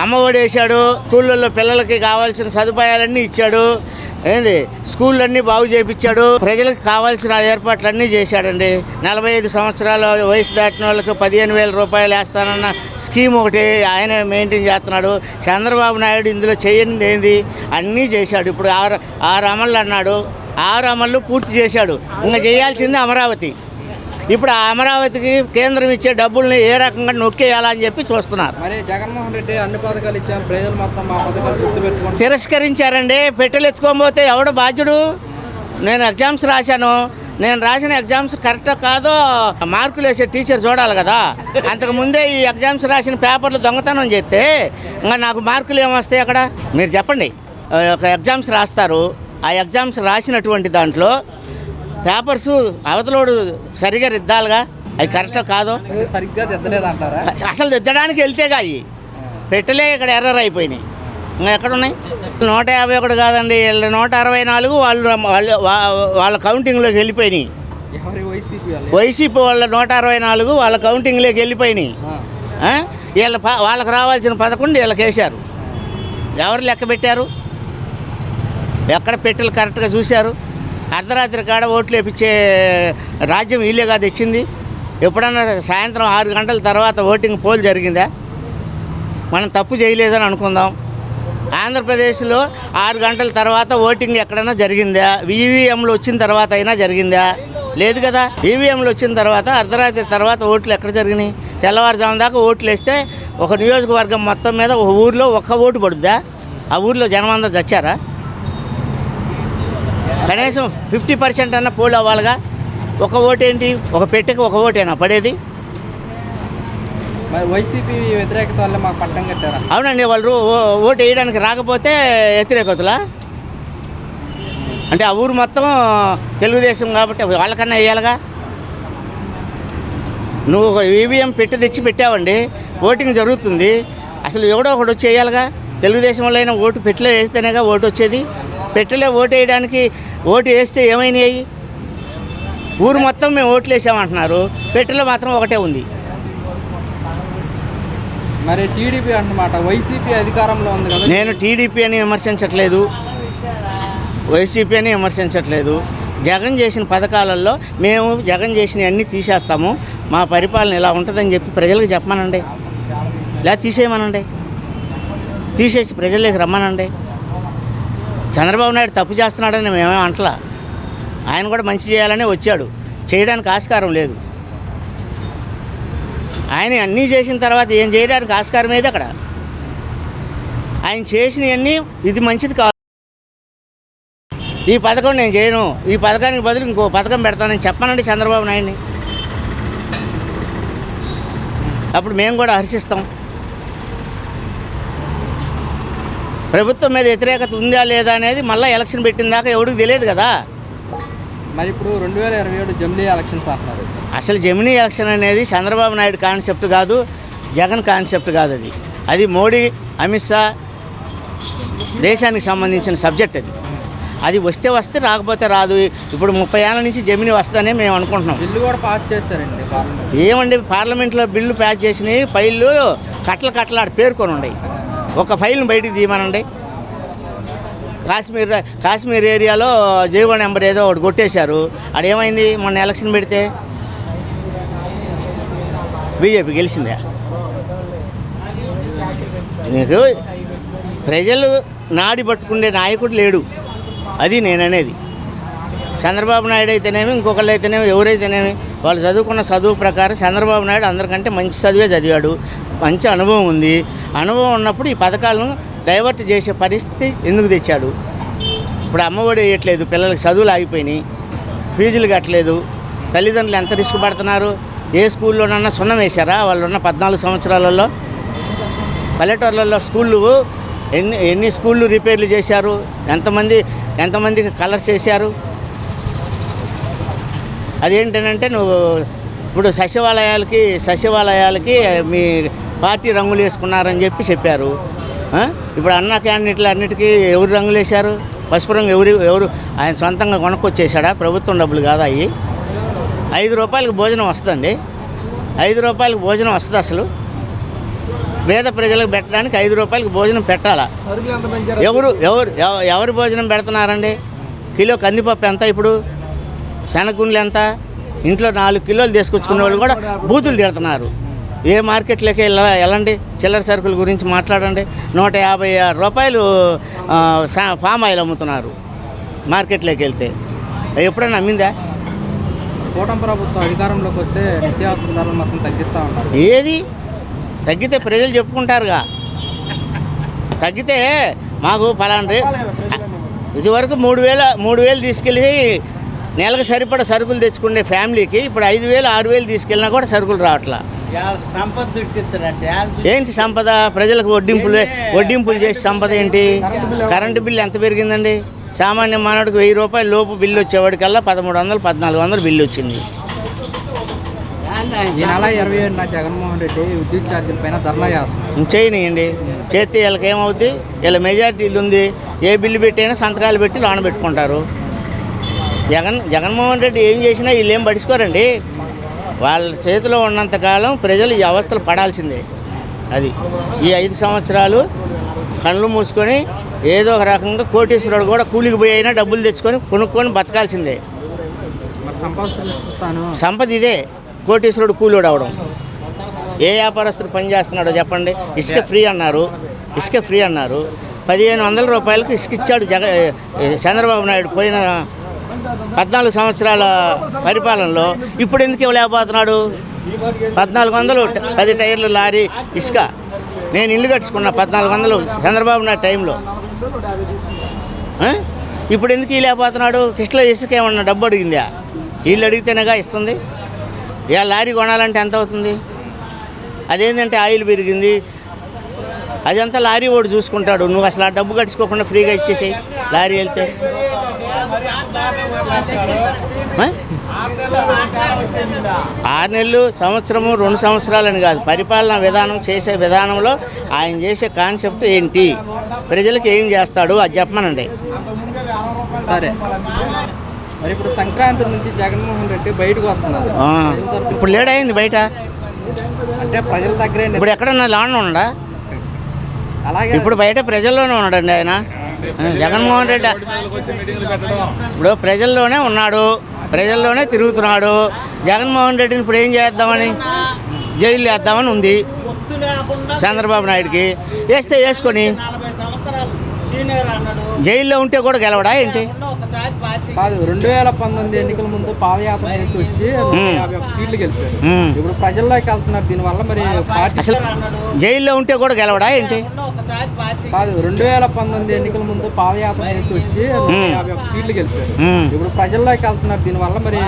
అమ్మఒడి వేశాడు, స్కూళ్ళల్లో పిల్లలకి కావాల్సిన సదుపాయాలన్నీ ఇచ్చాడు, ఏంది స్కూళ్ళన్నీ బాగు చేయించాడు, ప్రజలకు కావాల్సిన ఏర్పాట్లన్నీ చేశాడండి. 45 సంవత్సరాల వయసు దాటిన వాళ్ళకి 15,000 రూపాయలు వేస్తానన్న స్కీమ్ ఒకటి ఆయన మెయింటైన్ చేస్తున్నాడు. చంద్రబాబు నాయుడు ఇందులో చేయనిది ఏంది, అన్నీ చేశాడు. ఇప్పుడు ఆరు అమలు అన్నాడు, 6 అమలు పూర్తి చేశాడు. ఇంకా చేయాల్సింది అమరావతి. ఇప్పుడు ఆ అమరావతికి కేంద్రం ఇచ్చే డబ్బుల్ని ఏ రకంగా నొక్కేయాలని చెప్పి చూస్తున్నారు. మరి జగన్మోహన్ రెడ్డి అన్ని పథకాలు ఇచ్చారు, ప్రజలు మొత్తం మా పథకాలు గుర్తుపెట్టుకోండి తిరస్కరించారండి. పెట్టెలు ఎత్తుకోకపోతే ఎవడు బాధ్యుడు? నేను ఎగ్జామ్స్ రాశాను, నేను రాసిన ఎగ్జామ్స్ కరెక్టో కాదో మార్కులు వేసే టీచర్ చూడాలి కదా. అంతకుముందే ఈ ఎగ్జామ్స్ రాసిన పేపర్లు దొంగతనం చేస్తే ఇంకా నాకు మార్కులు ఏమొస్తాయి అక్కడ? మీరు చెప్పండి. ఒక ఎగ్జామ్స్ రాస్తారు, ఆ ఎగ్జామ్స్ రాసినటువంటి దాంట్లో పేపర్స్ అవతలోడు సరిగా దిద్దాలిగా, అవి కరెక్టో కాదో. సరిగ్గా దిద్దలేదంటారా? అసలు దిద్దడానికి వెళ్తేగా అవి పెట్టలే ఇక్కడ ఎర్రర్ అయిపోయినాయి. ఇంకా ఎక్కడున్నాయి? 151 కాదండి, 164 వాళ్ళ కౌంటింగ్లోకి వెళ్ళిపోయినాయి. వైసీపీ వాళ్ళ 164 వాళ్ళ కౌంటింగ్లోకి వెళ్ళిపోయినాయి. వాళ్ళకి రావాల్సిన 11 వీళ్ళకి వేశారు. ఎవరు లెక్క పెట్టారు? ఎక్కడ పెట్టెలు కరెక్ట్గా చూశారు? అర్ధరాత్రి కాడ ఓట్లు వేపించే రాజ్యం వీళ్ళేగా తెచ్చింది. ఎప్పుడన్నా సాయంత్రం 6 గంటల తర్వాత ఓటింగ్ పోల్ జరిగిందా? మనం తప్పు చేయలేదని అనుకుందాం. ఆంధ్రప్రదేశ్లో 6 గంటల తర్వాత ఓటింగ్ ఎక్కడైనా జరిగిందా? ఈవీఎంలు వచ్చిన తర్వాత అయినా జరిగిందా? లేదు కదా. ఈవీఎంలు వచ్చిన తర్వాత అర్ధరాత్రి తర్వాత ఓట్లు ఎక్కడ జరిగినాయి? తెల్లవారుజాము దాకా ఓట్లు వేస్తే ఒక నియోజకవర్గం మొత్తం మీద ఒక ఊరిలో ఒక్క ఓటు పడుద్దా? ఆ ఊరిలో జనం అందరూ చచ్చారా? కనీసం 50% అన్న పోల్ అవ్వాలిగా. ఒక ఓటు ఏంటి? ఒక పెట్టెకి ఒక ఓటేనా పడేది? వైసీపీ వ్యతిరేకత వల్ల మాకు పట్టం కట్టారా? అవునండి, వాళ్ళు ఓటు వేయడానికి రాకపోతే వ్యతిరేకతలా? అంటే ఆ ఊరు మొత్తం తెలుగుదేశం కాబట్టి వాళ్ళకన్నా వేయాలిగా. నువ్వు ఒక ఈవీఎం పెట్టి తెచ్చి పెట్టావండి, ఓటింగ్ జరుగుతుంది, అసలు ఎవడో ఒకటి వచ్చి వేయాలిగా. తెలుగుదేశం వల్ల ఓటు పెట్టలే వేస్తేనేగా ఓటు వచ్చేది. పెట్టలే ఓటు వేయడానికి ఓటు వేస్తే ఏమైనాయి? ఊరు మొత్తం మేము ఓట్లు వేసామంటున్నారు, పెట్టెలో మాత్రం ఒకటే ఉంది. మరి టీడీపీ అన్నమాట, వైసీపీ అధికారంలో ఉంది కదా. నేను టీడీపీ అని విమర్శించట్లేదు, వైసీపీ అని విమర్శించట్లేదు. జగన్ చేసిన పథకాలలో మేము జగన్ చేసినవి అన్నీ తీసేస్తాము, మా పరిపాలన ఇలా ఉంటుందని చెప్పి ప్రజలకు చెప్పమనండి, లేదా తీసేయమనండి, తీసేసి ప్రజల్లోకి రమ్మనండి. చంద్రబాబు నాయుడు తప్పు చేస్తున్నాడని మేమే అంటలా. ఆయన కూడా మంచి చేయాలనే వచ్చాడు, చేయడానికి ఆస్కారం లేదు. ఆయన అన్నీ చేసిన తర్వాత ఏం చేయడానికి ఆస్కారం ఏది అక్కడ? ఆయన చేసినవన్నీ ఇది మంచిది కాదు, ఈ పథకం నేను చేయను, ఈ పథకానికి బదులు ఇంకో పథకం పెడతానని చెప్పనండి చంద్రబాబు నాయుడిని. అప్పుడు మేము కూడా హర్షిస్తాం. ప్రభుత్వం మీద వ్యతిరేకత ఉందా లేదా అనేది మళ్ళీ ఎలక్షన్ పెట్టిన దాకా ఎవరికి తెలియదు కదా. మరి ఇప్పుడు 2027 జమినీ ఎలక్షన్స్ అంటున్నారు. అసలు జమినీ ఎలక్షన్ అనేది చంద్రబాబు నాయుడు కాన్సెప్ట్ కాదు, జగన్ కాన్సెప్ట్ కాదు. అది మోడీ, అమిత్ షా దేశానికి సంబంధించిన సబ్జెక్ట్. అది వస్తే వస్తే, రాకపోతే రాదు. ఇప్పుడు 30 ఏళ్ళ నుంచి జమినీ వస్తుందని మేము అనుకుంటున్నాం. బిల్లు కూడా పాస్ చేశారండి పార్లమెంట్. ఏమండి, పార్లమెంట్లో బిల్లు పాస్ చేసినాయి, ఫైళ్ళు కట్టలు పేర్కొని ఉన్నాయి. ఒక ఫైల్ని బయటికి తీయమనండి. కాశ్మీర్ ఏరియాలో జీవో నెంబర్ ఏదో ఒకటి కొట్టేశారు. అదేమైంది? మొన్న ఎలక్షన్ పెడితే బీజేపీ గెలిచిందా? నీకు ప్రజలు నాడి పట్టుకునే నాయకుడు లేడు, అది నేననేది. చంద్రబాబు నాయుడు అయితేనేమి, ఇంకొకళ్ళు అయితేనేమి, ఎవరైతేనేమి, వాళ్ళు చదువుకున్న చదువు ప్రకారం చంద్రబాబు నాయుడు అందరికంటే మంచి చదివే చదివాడు, మంచి అనుభవం ఉంది. అనుభవం ఉన్నప్పుడు ఈ పథకాలను డైవర్ట్ చేసే పరిస్థితి ఎందుకు తెచ్చాడు? ఇప్పుడు అమ్మఒడి వేయట్లేదు, పిల్లలకి చదువులు ఆగిపోయినాయి, ఫీజులు కట్టలేదు, తల్లిదండ్రులు ఎంత రిస్క్ పడుతున్నారు. ఏ స్కూల్లోనన్నా సున్నం వేశారా వాళ్ళు ఉన్న 14 సంవత్సరాలలో? పల్లెటూర్లలో స్కూళ్ళు ఎన్ని స్కూళ్ళు రిపేర్లు చేశారు, ఎంతమందికి కలర్స్ వేశారు. అదేంటంటే నువ్వు ఇప్పుడు సచివాలయాలకి మీ పార్టీ రంగులు వేసుకున్నారని చెప్పారు. ఇప్పుడు అన్న క్యాండిడేట్లు అన్నిటికీ ఎవరు రంగులు వేశారు? పసుపు రంగు ఎవరు ఆయన సొంతంగా కొనుక్కొచ్చేసాడా? ప్రభుత్వం డబ్బులు కాదా అవి? 5 రూపాయలకు భోజనం వస్తుందండి, 5 రూపాయలకు భోజనం వస్తుంది అసలు? పేద ప్రజలకు పెట్టడానికి 5 రూపాయలకి భోజనం పెట్టాలా? సరుకులు ఎంత పెంచారు? ఎవరు భోజనం పెడుతున్నారండి? కిలో కందిపప్పు ఎంత ఇప్పుడు? శనగుండ్లు ఎంత? ఇంట్లో 4 కిలోలు తీసుకొచ్చుకునే వాళ్ళు కూడా బూతులు తిడుతున్నారు. ఏ మార్కెట్లోకి వెళ్ళండి, చిల్లర సరుకుల గురించి మాట్లాడండి. 156 రూపాయలు పామ్ ఆయిల్ అమ్ముతున్నారు మార్కెట్లోకి వెళ్తే. ఎప్పుడైనా అమ్మిందా? కూటమి ప్రభుత్వం అధికారంలోకి వస్తే నిత్యావసర ధరలు మొత్తం తగ్గిస్తూ ఉంటారు. ఏది తగ్గితే ప్రజలు చెప్పుకుంటారుగా. తగ్గితే మాకు ఫలానా ఇదివరకు 3,000 తీసుకెళ్ళి నెలకు సరిపడ సరుకులు తెచ్చుకునే ఫ్యామిలీకి ఇప్పుడు 5,000 6,000 తీసుకెళ్ళినా కూడా సరుకులు రావట్లా. ఏంటి సంపద? ప్రజలకు వడ్డింపులు చేసి సంపద ఏంటి? కరెంటు బిల్లు ఎంత పెరిగిందండి? సామాన్య మానవుడికి 1000 రూపాయల లోపు బిల్లు వచ్చేవాడికల్లా 1,300 1,400 బిల్లు వచ్చింది. ఈ నెల 27న జగన్మోహన్ రెడ్డి విద్యుత్ ఛార్జీల పైన ధర్నా చేస్తున్నారు. చేయనియండి, చేస్తే వీళ్ళకి ఏమవుద్ది? వీళ్ళ మెజార్టీలు ఉంది. ఏ బిల్లు పెట్టైనా సంతకాలు పెట్టి లోన పెట్టుకుంటారు. జగన్మోహన్ రెడ్డి ఏం చేసినా వీళ్ళు ఏం పడుచుకోరండి. వాళ్ళ చేతిలో ఉన్నంతకాలం ప్రజలు ఈ అవస్థలు పడాల్సిందే. అది ఈ 5 సంవత్సరాలు కళ్ళు మూసుకొని ఏదో ఒక రకంగా కోటీశ్వరుడు కూడా కూలికి పోయి అయినా డబ్బులు తెచ్చుకొని కొనుక్కొని బతకాల్సిందే. సంపద ఇదే. కోటీశ్వరుడు కూలోడు అవడం. ఏ వ్యాపారస్తుడు పని చేస్తున్నాడో చెప్పండి? ఇసుక ఫ్రీ అన్నారు. 1,500 రూపాయలకు ఇసుక ఇచ్చాడు చంద్రబాబు నాయుడు పోయిన 14 సంవత్సరాల పరిపాలనలో. ఇప్పుడు ఎందుకు ఇవ్వలేకపోతున్నాడు? 1,400 10 టైర్లు లారీ ఇసుక. నేను ఇల్లు కట్టుకున్నా 1,400 చంద్రబాబు నాయుడు టైంలో. ఇప్పుడు ఎందుకు ఇవ్వలేకపోతున్నాడు? కిష్లో ఇసుక ఏమన్నా డబ్బు అడిగిందా? వీళ్ళు అడిగితేనేగా ఇస్తుంది. ఇక లారీ కొనాలంటే ఎంత అవుతుంది? అదేంటంటే ఆయిల్ పెరిగింది. అదంతా లారీ వాడు చూసుకుంటాడు. నువ్వు అసలు ఆ డబ్బు కట్టుకోకుండా ఫ్రీగా ఇచ్చేసేయి లారీ వెళ్తే. 6 నెలలు, సంవత్సరము, 2 సంవత్సరాలని కాదు. పరిపాలన విధానం చేసే విధానంలో ఆయన చేసే కాన్సెప్ట్ ఏంటి, ప్రజలకు ఏం చేస్తాడు అది చెప్పమనండి. సరే, మరి ఇప్పుడు సంక్రాంతి నుంచి జగన్మోహన్ రెడ్డి బయటకు వస్తున్నారు. ఇప్పుడు లేట్ అయింది బయట. అంటే ప్రజల దగ్గరే. ఇప్పుడు ఎక్కడన్నా లాన్ ఉండా? అలాగే ఇప్పుడు బయట ప్రజల్లోనే ఉన్నాడండి ఆయన. జగన్మోహన్ రెడ్డి ఇప్పుడు ప్రజల్లోనే ఉన్నాడు, ప్రజల్లోనే తిరుగుతున్నాడు. జగన్మోహన్ రెడ్డిని ఇప్పుడు ఏం చేద్దామని? జైలు వేద్దామని ఉంది చంద్రబాబు నాయుడికి. వేస్తే వేసుకొని జైల్లో ఉంటే కూడా గెలవడా ఏంటి? కాదు, 2019 ఎన్నికల ముందు పాదయాత్ర చేసి వచ్చి 151 సీట్లు గెలిచారు. ఇప్పుడు ప్రజల్లోకి వెళ్తున్నారు. దీనివల్ల మరి అసలు జైల్లో ఉంటే కూడా గెలవడా ఏంటి? కాదు, 2019 ఎన్నికల ముందు పాదయాత్ర చేసి వచ్చి 151 సీట్లు గెలిచారు. ఇప్పుడు ప్రజల్లోకి వెళ్తున్నారు. దీనివల్ల మరి